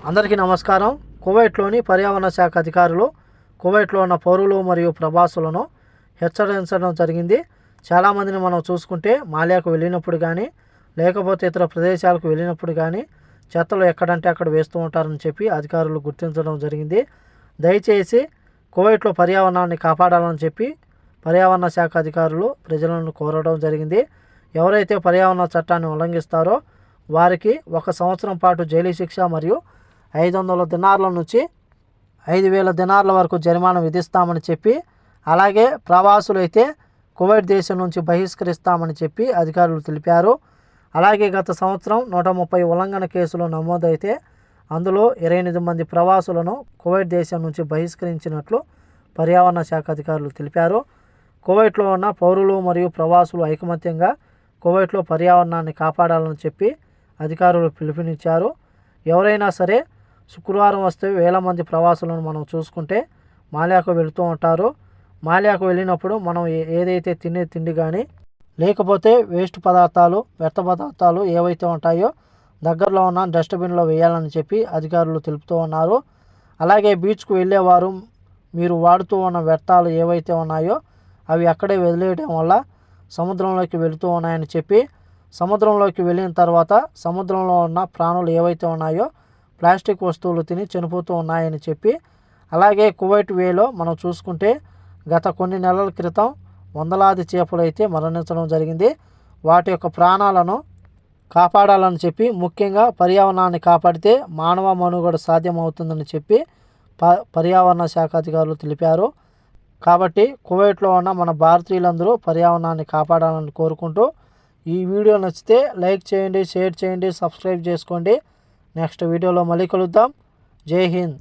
అందరికీ నమస్కారం. కువైట్లోని పర్యావరణ శాఖ అధికారులు కువైట్లో ఉన్న పౌరులు మరియు ప్రవాసులను హెచ్చరించడం జరిగింది. చాలామందిని మనం చూసుకుంటే మాలియాకు వెళ్ళినప్పుడు కానీ లేకపోతే ఇతర ప్రదేశాలకు వెళ్ళినప్పుడు కానీ చెత్తలు ఎక్కడంటే అక్కడ వేస్తూ ఉంటారని చెప్పి అధికారులు గుర్తించడం జరిగింది. దయచేసి కువైట్లో పర్యావరణాన్ని కాపాడాలని చెప్పి పర్యావరణ శాఖ అధికారులు ప్రజలను కోరడం జరిగింది. ఎవరైతే పర్యావరణ చట్టాన్ని ఉల్లంఘిస్తారో వారికి 1 సంవత్సరం పాటు జైలు శిక్ష మరియు 500 దినార్ల నుంచి 5000 దినార్ల వరకు జరిమానా విధిస్తామని చెప్పి, అలాగే ప్రవాసులు అయితే కువైట్ దేశం నుంచి బహిష్కరిస్తామని చెప్పి అధికారులు తెలిపారు. అలాగే గత సంవత్సరం 130 ఉల్లంఘన కేసులు నమోదైతే అందులో 28 మంది ప్రవాసులను కువైట్ దేశం నుంచి బహిష్కరించినట్లు పర్యావరణ శాఖ అధికారులు తెలిపారు. కువైట్లో ఉన్న పౌరులు మరియు ప్రవాసులు ఐకమత్యంగా కువైట్లో పర్యావరణాన్ని కాపాడాలని చెప్పి అధికారులు పిలుపునిచ్చారు. ఎవరైనా సరే శుక్రవారం వస్తే వేల మంది ప్రవాసులను మనం చూసుకుంటే మాలియాకు వెళుతూ ఉంటారు. మాలియాకు వెళ్ళినప్పుడు మనం ఏదైతే తినే తిండి కానీ లేకపోతే వేస్ట్ పదార్థాలు, వ్యర్థ పదార్థాలు ఏవైతే ఉంటాయో దగ్గరలో ఉన్న డస్ట్బిన్లో వేయాలని చెప్పి అధికారులు తెలుపుతూ ఉన్నారు. అలాగే బీచ్కు వెళ్ళేవారు మీరు వాడుతూ ఉన్న వ్యర్థాలు ఏవైతే ఉన్నాయో అవి అక్కడే వదిలేయడం వల్ల సముద్రంలోకి వెళుతూ ఉన్నాయని చెప్పి, సముద్రంలోకి వెళ్ళిన తర్వాత సముద్రంలో ఉన్న ప్రాణులు ఏవైతే ఉన్నాయో ప్లాస్టిక్ వస్తువులు తిని చనిపోతూ ఉన్నాయని చెప్పి, అలాగే కువైట్ వేలో మనం చూసుకుంటే గత కొన్ని నెలల క్రితం వందలాది చేపలు అయితే మరణించడం జరిగింది. వాటి యొక్క ప్రాణాలను కాపాడాలని చెప్పి, ముఖ్యంగా పర్యావరణాన్ని కాపాడితే మానవ మనుగడ సాధ్యమవుతుందని చెప్పి పర్యావరణ శాఖ అధికారులు తెలిపారు. కాబట్టి కువైట్లో ఉన్న మన భారతీయులందరూ పర్యావరణాన్ని కాపాడాలని కోరుకుంటూ, ఈ వీడియో నచ్చితే లైక్ చేయండి, షేర్ చేయండి, సబ్స్క్రైబ్ చేసుకోండి. నెక్స్ట్ వీడియోలో మళ్ళీ కలుద్దాం. జై హింద్.